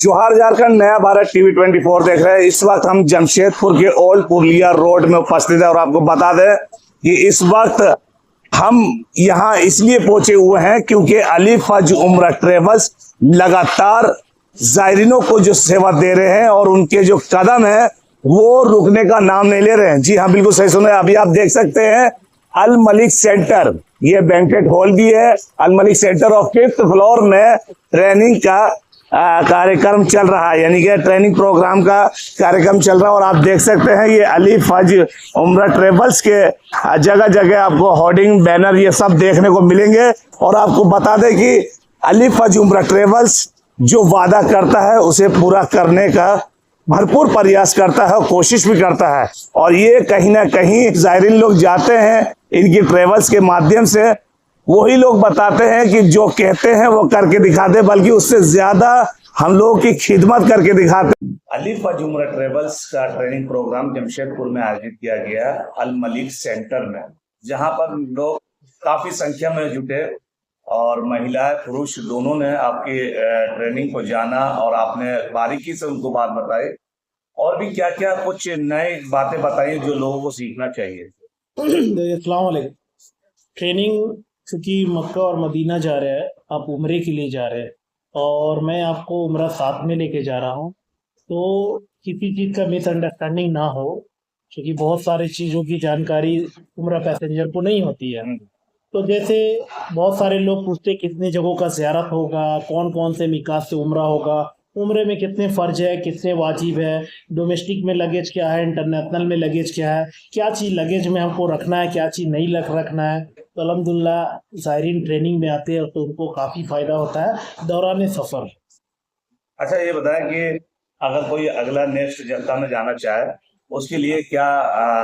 जोहार झारखंड, नया भारत टीवी 24 देख रहे हैं। इस वक्त हम जमशेदपुर के ओल्ड पुरलिया रोड में उपस्थित है और आपको बता दें कि इस वक्त हम यहाँ इसलिए पहुंचे हुए हैं क्योंकि अली फज उम्र ट्रेवल्स लगातार जायरीनों को जो सेवा दे रहे हैं और उनके जो कदम है वो रुकने का नाम नहीं ले रहे हैं। जी हाँ, बिल्कुल सही सुने। अभी आप देख सकते हैं अल मलिक सेंटर, ये बैंकेट हॉल भी है। Al Malik centre of 5th floor में ट्रेनिंग का कार्यक्रम चल रहा है, यानी कि ट्रेनिंग प्रोग्राम का कार्यक्रम चल रहा है। और आप देख सकते हैं ये अली फज उम्र ट्रेवल्स के जगह जगह आपको होर्डिंग, बैनर ये सब देखने को मिलेंगे। और आपको बता दें कि अली फज उम्र ट्रेवल्स जो वादा करता है उसे पूरा करने का भरपूर प्रयास करता है, कोशिश भी करता है। और ये कहीं ना कहीं जायरीन लोग जाते हैं इनकी ट्रेवल्स के माध्यम से, वही लोग बताते हैं कि जो कहते हैं वो करके दिखाते, बल्कि उससे ज्यादा हम लोगों की खिदमत करके दिखाते। अली फज उम्र ट्रेवल्स का ट्रेनिंग प्रोग्राम जमशेदपुर में आयोजित किया गया अल मलिक सेंटर में, जहां पर लोग काफी संख्या में जुटे और महिलाएं पुरुष दोनों ने आपकी ट्रेनिंग को जाना और आपने बारीकी से उनको बात बताई और भी क्या क्या कुछ नए बातें बताई जो लोगों को सीखना चाहिए। अस्सलाम वालेकुम। ट्रेनिंग चूँकि मक्का और मदीना जा रहे हैं, आप उम्रे के लिए जा रहे हैं और मैं आपको उम्रा साथ में लेके जा रहा हूँ, तो किसी चीज़ का मिसअंडरस्टैंडिंग ना हो, क्योंकि बहुत सारी चीज़ों की जानकारी उम्रा पैसेंजर को नहीं होती है। तो जैसे बहुत सारे लोग पूछते कितनी जगहों का ज़ियारत होगा, कौन कौन से मिकात से उम्रा होगा, उम्रे में कितने फ़र्ज है, कितने वाजिब है, डोमेस्टिक में लगेज क्या है, इंटरनेशनल में लगेज क्या है, क्या चीज़ लगेज में हमको रखना है, क्या चीज़ नहीं रखना है। तो अल्हम्दुलिल्लाह ज़ायरीन ट्रेनिंग में आते हैं तो उनको काफ़ी फ़ायदा होता है दौरान सफ़र। अच्छा, ये बताएं कि अगर कोई अगला नेक्स्ट जनता में जाना चाहे उसके लिए क्या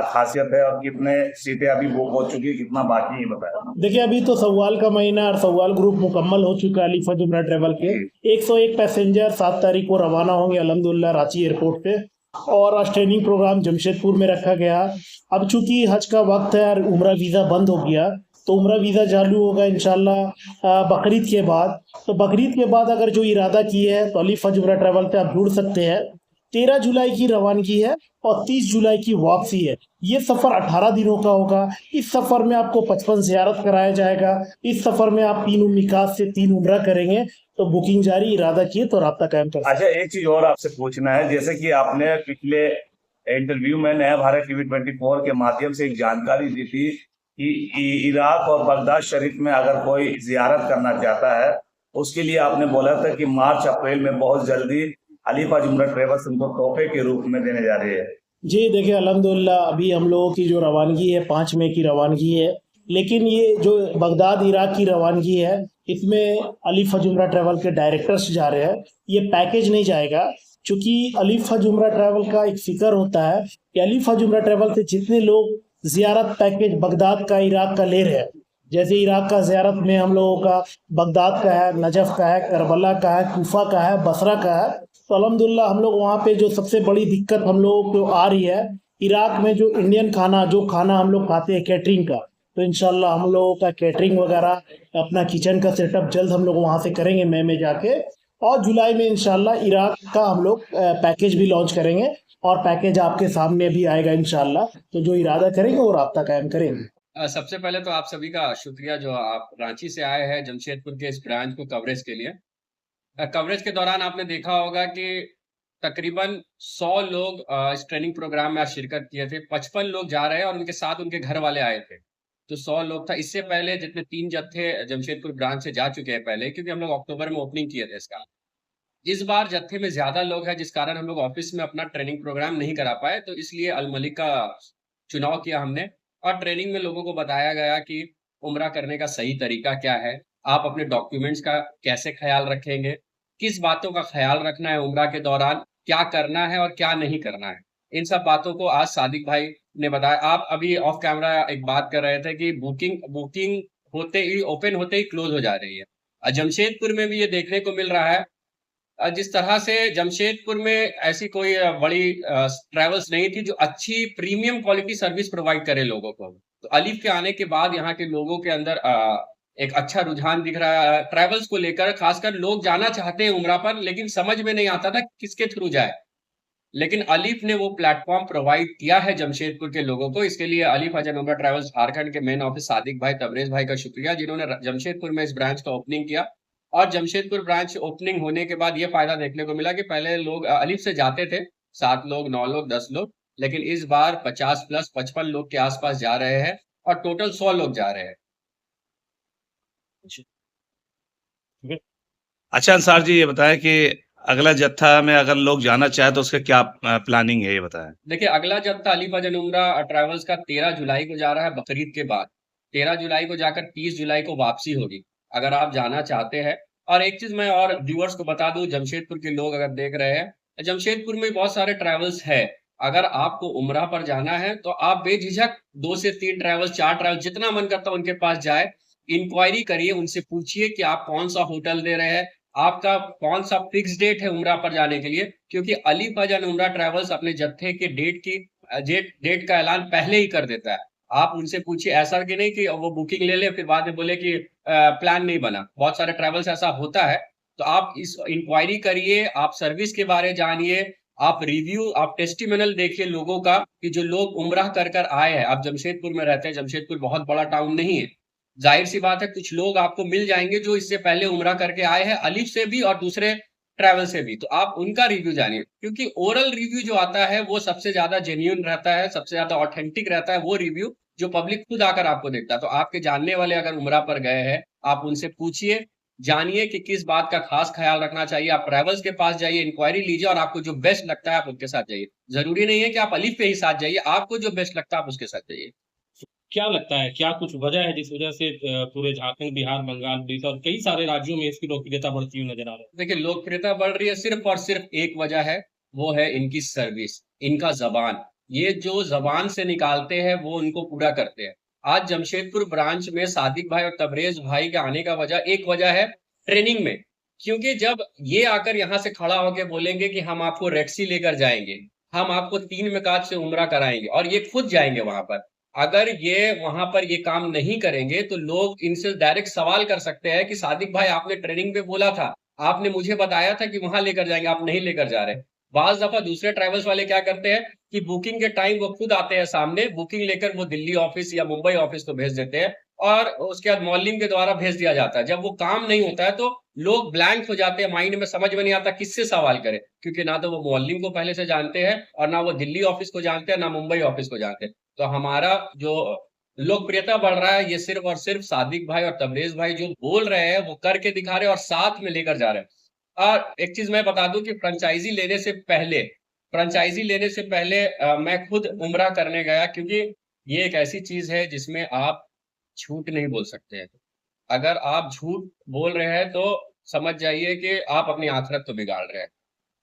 खासियत है और कितने सीटें अभी बुक हो चुकी है, कितना बाकी है, बताया। देखिए, अभी तो सवाल का महीना और सवाल ग्रुप मुकम्मल हो चुका है अली फज उम्रा ट्रेवल के। 101 पैसेंजर 7 तारीख को रवाना होंगे अल्हम्दुलिल्लाह रांची एयरपोर्ट पे। और आज ट्रेनिंग प्रोग्राम जमशेदपुर में रखा गया। अब चूंकि हज का वक्त है और उम्रा वीज़ा बंद हो गया, तो उम्रा वीज़ा चालू होगा इंशाल्लाह बकरीद के बाद। तो बकरीद के बाद अगर जो इरादा की है तो अली फज उम्रा ट्रेवल पे आप जुड़ सकते हैं। 13 जुलाई की रवानगी है और 30 जुलाई की वापसी है। ये सफ़र 18 दिनों का होगा। इस सफ़र में आपको 55 ज़ियारत कराया जाएगा। इस सफ़र में आप 3 मिकात से 3 उम्रा करेंगे। तो बुकिंग जारी, इरादा किए तो राब्ता कायम कर। अच्छा, एक चीज और आपसे पूछना है, जैसे कि आपने पिछले इंटरव्यू में नया भारत टीवी 24 के माध्यम से एक जानकारी दी थी कि इराक और बगदाद शरीफ में अगर कोई जियारत करना चाहता है उसके लिए आपने बोला था कि मार्च अप्रैल में बहुत जल्दी अली फज उम्र ट्रेवल्स उनको तोहफे के रूप में देने जा रही है। जी देखिए, अल्हम्दुलिल्लाह अभी हम लोगों की जो रवानगी है 5 मई की रवानगी है, लेकिन ये जो बगदाद इराक की रवानगी है इसमें अली फज उम्रा ट्रैवल के डायरेक्टर्स जा रहे हैं। ये पैकेज नहीं जाएगा, क्योंकि अली फज उम्रा ट्रैवल का एक फिक्र होता है कि अली फज उम्रा ट्रैवल से जितने लोग ज़ियारत पैकेज बगदाद का, इराक का ले रहे हैं, जैसे इराक का ज़ियारत में हम लोगों का बगदाद का है, नजफ़ का है, करबला का है, कूफा का है, बसरा का है। तो अल्हम्दुलिल्लाह हम लोग वहाँ पे जो सबसे बड़ी दिक्कत हम लोगों को आ रही है, इराक में जो इंडियन खाना, जो खाना हम लोग खाते हैं कैटरिंग का, तो इंशाल्लाह हम लोगों का कैटरिंग वगैरह अपना किचन का सेटअप जल्द हम लोग वहाँ से करेंगे मई में जाके। और जुलाई में इंशाल्लाह इराक का हम लोग पैकेज भी लॉन्च करेंगे और पैकेज आपके सामने भी आएगा इंशाल्लाह। तो जो इरादा करेंगे वो राब्ता कायम करेंगे। सबसे पहले तो आप सभी का शुक्रिया जो आप रांची से आए हैं जमशेदपुर के इस ब्रांच को कवरेज के लिए। कवरेज के दौरान आपने देखा होगा कि तकरीबन 100 लोग इस ट्रेनिंग प्रोग्राम में आज शिरकत किए थे। 55 लोग जा रहे हैं और उनके साथ उनके घर वाले आए थे, तो 100 लोग था। इससे पहले जितने 3 जत्थे जमशेदपुर ब्रांच से जा चुके हैं पहले, क्योंकि हम लोग अक्टूबर में ओपनिंग किए थे इसका। इस बार जत्थे में ज्यादा लोग हैं, जिस कारण हम लोग ऑफिस में अपना ट्रेनिंग प्रोग्राम नहीं करा पाए, तो इसलिए अल मलिक का चुनाव किया हमने। और ट्रेनिंग में लोगों को बताया गया कि उम्रा करने का सही तरीका क्या है, आप अपने डॉक्यूमेंट्स का कैसे ख्याल रखेंगे, किस बातों का ख्याल रखना है उम्रा के दौरान, क्या करना है और क्या नहीं करना है। इन सब बातों को आज सादिक भाई ने बताया। आप अभी ऑफ कैमरा एक बात कर रहे थे कि बुकिंग होते ही, ओपन होते ही क्लोज हो जा रही है। जमशेदपुर में भी ये देखने को मिल रहा है। जिस तरह से जमशेदपुर में ऐसी कोई बड़ी ट्रैवल्स नहीं थी जो अच्छी प्रीमियम क्वालिटी सर्विस प्रोवाइड करे लोगों को, तो अलीफ के आने के बाद यहाँ के लोगों के अंदर एक अच्छा रुझान दिख रहा है ट्रैवल्स को लेकर, खासकर लोग जाना चाहते हैं उम्रा पर, लेकिन समझ में नहीं आता था किसके थ्रू जाए। लेकिन अलीफ ने वो प्लेटफॉर्म प्रोवाइड किया है जमशेदपुर के लोगों को। इसके लिए अलीफ हज एंड उम्रा ट्रैवल्स झारखंड के मेन ऑफिस सादिक भाई, तबरेज भाई का शुक्रिया, जिन्होंने जमशेदपुर में इस ब्रांच का ओपनिंग किया। और जमशेदपुर ब्रांच ओपनिंग होने के बाद ये फायदा देखने को मिला कि पहले लोग अलीफ से जाते थे 7 लोग, 9 लोग, 10 लोग, लेकिन इस बार 50 प्लस 55 लोग के आसपास जा रहे हैं और टोटल 100 लोग जा रहे हैं। अच्छा अंसार जी, ये बताएं कि अगला जत्था में अगर लोग जाना चाहे तो उसका क्या प्लानिंग है, ये बताएं। देखिए, अगला जत्था अलीफ हज एंड उम्रा ट्रैवल्स का 13 जुलाई को जा रहा है, बकरीद के बाद। 13 जुलाई को जाकर 30 जुलाई को वापसी होगी, अगर आप जाना चाहते हैं। और एक चीज मैं और व्यूअर्स को बता दूं, जमशेदपुर के लोग अगर देख रहे हैं, जमशेदपुर में बहुत सारे ट्रैवल्स है। अगर आपको उम्रा पर जाना है तो आप बेझिझक 2 से 3 ट्रैवल्स, 4 ट्रैवल्स, जितना मन करता है उनके पास जाए, इंक्वायरी करिए, उनसे पूछिए कि आप कौन सा होटल दे रहे हैं, आपका कौन सा फिक्स डेट है उम्रा पर जाने के लिए। क्योंकि अलीफ हज एंड उम्रा ट्रैवल्स अपने जत्थे के डेट का ऐलान पहले ही कर देता है। आप उनसे पूछिए, ऐसा कि नहीं कि वो बुकिंग ले ले फिर बाद में बोले कि प्लान नहीं बना। बहुत सारे ट्रैवल्स ऐसा होता है। तो आप इस इंक्वायरी करिए, आप सर्विस के बारे जानिए, आप रिव्यू, आप टेस्टिमोनियल देखिए लोगों का कि जो लोग उम्रा कर कर आए हैं। आप जमशेदपुर में रहते हैं, जमशेदपुर बहुत बड़ा टाउन नहीं है, जाहिर सी बात है कुछ लोग आपको मिल जाएंगे जो इससे पहले उम्रा करके आए हैं, अलीफ से भी और दूसरे ट्रैवल से भी। तो आप उनका रिव्यू जानिए, क्योंकि ओरल रिव्यू जो आता है वो सबसे ज्यादा जेन्युइन रहता है, सबसे ज्यादा ऑथेंटिक रहता है वो रिव्यू, जो पब्लिक खुद आकर आपको देखता है। तो आपके जानने वाले अगर उम्रा पर गए हैं, आप उनसे पूछिए, जानिए कि किस बात का खास ख्याल रखना चाहिए। आप ट्रैवल्स के पास जाइए, इंक्वायरी लीजिए और आपको जो बेस्ट लगता है आप उनके साथ जाइए। जरूरी नहीं है कि आप अलीफ पे ही साथ जाइए, आपको जो बेस्ट लगता है आप उसके साथ जाइए। क्या लगता है, क्या कुछ वजह है जिस वजह से पूरे झारखंड, बिहार, बंगाल, उड़ीसा और कई सारे राज्यों में इसकी लोकप्रियता बढ़ती हुई नजर आ रही है? देखिए, लोकप्रियता बढ़ रही है, सिर्फ और सिर्फ एक वजह है, वो है इनकी सर्विस, इनका जबान। ये जो जबान से निकालते हैं वो उनको पूरा करते हैं। आज जमशेदपुर ब्रांच में सादिक भाई और तबरेज भाई के आने का एक वजह है ट्रेनिंग में। क्योंकि जब ये आकर यहाँ से खड़ा होकर बोलेंगे कि हम आपको रेड सी लेकर जाएंगे, हम आपको 3 मिकात से उम्रा कराएंगे, और ये खुद जाएंगे वहां पर। अगर ये वहां पर ये काम नहीं करेंगे तो लोग इनसे डायरेक्ट सवाल कर सकते हैं कि सादिक भाई आपने ट्रेनिंग में बोला था, आपने मुझे बताया था कि वहां लेकर जाएंगे, आप नहीं लेकर जा रहे। बाज दफा दूसरे ट्रैवल्स वाले क्या करते हैं कि बुकिंग के टाइम वो खुद आते हैं सामने, बुकिंग लेकर वो दिल्ली ऑफिस या मुंबई ऑफिस को भेज देते हैं और उसके बाद मौलिम के द्वारा भेज दिया जाता है। जब वो काम नहीं होता है तो लोग ब्लैंक हो जाते हैं, माइंड में समझ में नहीं आता किससे सवाल करें, क्योंकि ना तो वो मौलिम को पहले से जानते हैं और ना वो दिल्ली ऑफिस को जानते हैं, ना मुंबई ऑफिस को जानते हैं। तो हमारा जो लोकप्रियता बढ़ रहा है, ये सिर्फ और सिर्फ सादिक भाई और तबरेज भाई जो बोल रहे हैं वो करके दिखा रहे हैं और साथ में लेकर जा रहे हैं। और एक चीज मैं बता दूं कि फ्रेंचाइजी लेने से पहले मैं खुद उम्रा करने गया, क्योंकि ये एक ऐसी चीज है जिसमें आप झूठ नहीं बोल सकते हैं। अगर आप झूठ बोल रहे हैं तो समझ जाइए कि आप अपनी आखिरत तो बिगाड़ रहे हैं।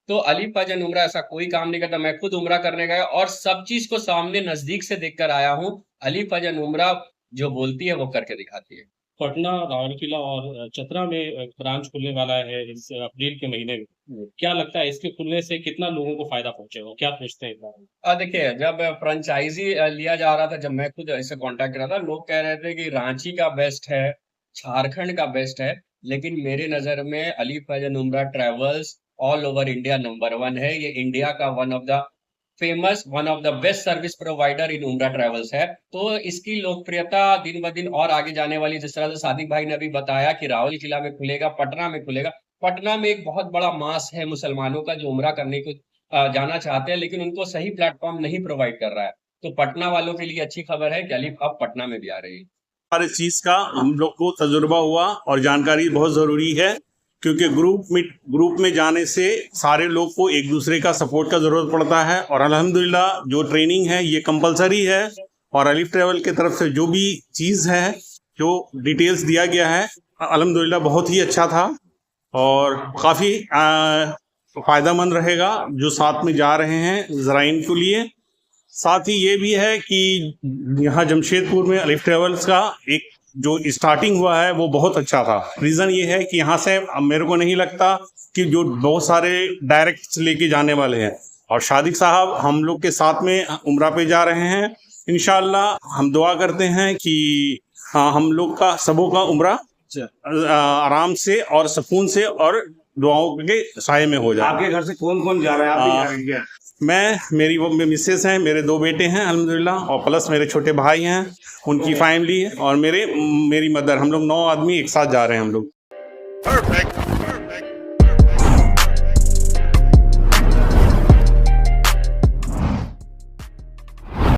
तो अलीफ हज एंड उम्रा ऐसा कोई काम नहीं करता। मैं खुद उम्रा करने गया और सब चीज को सामने नजदीक से देखकर आया हूँ। अलीफ हज एंड उम्रा जो बोलती है वो करके दिखाती है। पटना, राउरकेला और चतरा में ब्रांच खुलने वाला है इस अप्रैल के महीने में। क्या लगता है इसके खुलने से कितना लोगों को फायदा पहुंचेगा, क्या सोचते हैं इस बारे में? देखिए, जब फ्रेंचाइजी लिया जा रहा था, जब मैं खुद इसे कांटेक्ट कर रहा था, लोग कह रहे थे कि रांची का बेस्ट है, झारखंड का बेस्ट है, लेकिन मेरे नजर में अलीफ हज एंड उम्रा travels all over India number 1 है। ये इंडिया का one of the best service provider in उम्रा ट्रैवल्स है। तो इसकी लोकप्रियता दिन ब दिन और आगे जाने वाली। जिस तरह से सादिक भाई ने अभी बताया कि रावल किला में खुलेगा, पटना में खुलेगा। पटना में एक बहुत बड़ा मास है मुसलमानों का जो उम्रा करने को जाना चाहते हैं, लेकिन उनको सही प्लेटफॉर्म नहीं प्रोवाइड कर रहा है। तो पटना वालों के लिए अच्छी खबर है कि अलीफ अब पटना में भी आ रही है। हर इस चीज़ का हम लोग को तजुर्बा हुआ और जानकारी बहुत ज़रूरी है, क्योंकि ग्रुप में जाने से सारे लोग को एक दूसरे का सपोर्ट का ज़रूरत पड़ता है। और अल्हम्दुलिल्लाह जो ट्रेनिंग है ये कंपलसरी है, और अलीफ ट्रैवल की तरफ से जो भी चीज़ है, जो डिटेल्स दिया गया है, अल्हम्दुलिल्लाह बहुत ही अच्छा था और काफ़ी फ़ायदेमंद रहेगा जो साथ में जा रहे हैं ज़राइन के लिए। साथ ही ये भी है कि यहाँ जमशेदपुर में अलीफ ट्रैवल्स का एक जो स्टार्टिंग हुआ है वो बहुत अच्छा था। रीज़न ये है कि यहाँ से मेरे को नहीं लगता कि जो बहुत सारे डायरेक्ट लेके जाने वाले हैं, और सादिक साहब हम लोग के साथ में उम्रा पे जा रहे हैं। इंशाअल्लाह हम दुआ करते हैं कि हाँ, हम लोग का सबों का उम्रा आराम से और सुकून से और दुआओं के साए में हो जाए। आपके घर से कौन कौन जा रहा है? आप भी जा रहे हैं क्या? मैं, मेरी वो मिसेस हैं, मेरे 2 बेटे हैं अल्हम्दुलिल्लाह, और प्लस मेरे छोटे भाई हैं, उनकी फैमिली है, और मेरी मदर, हम लोग 9 आदमी एक साथ जा रहे हैं हम लोग। Perfect.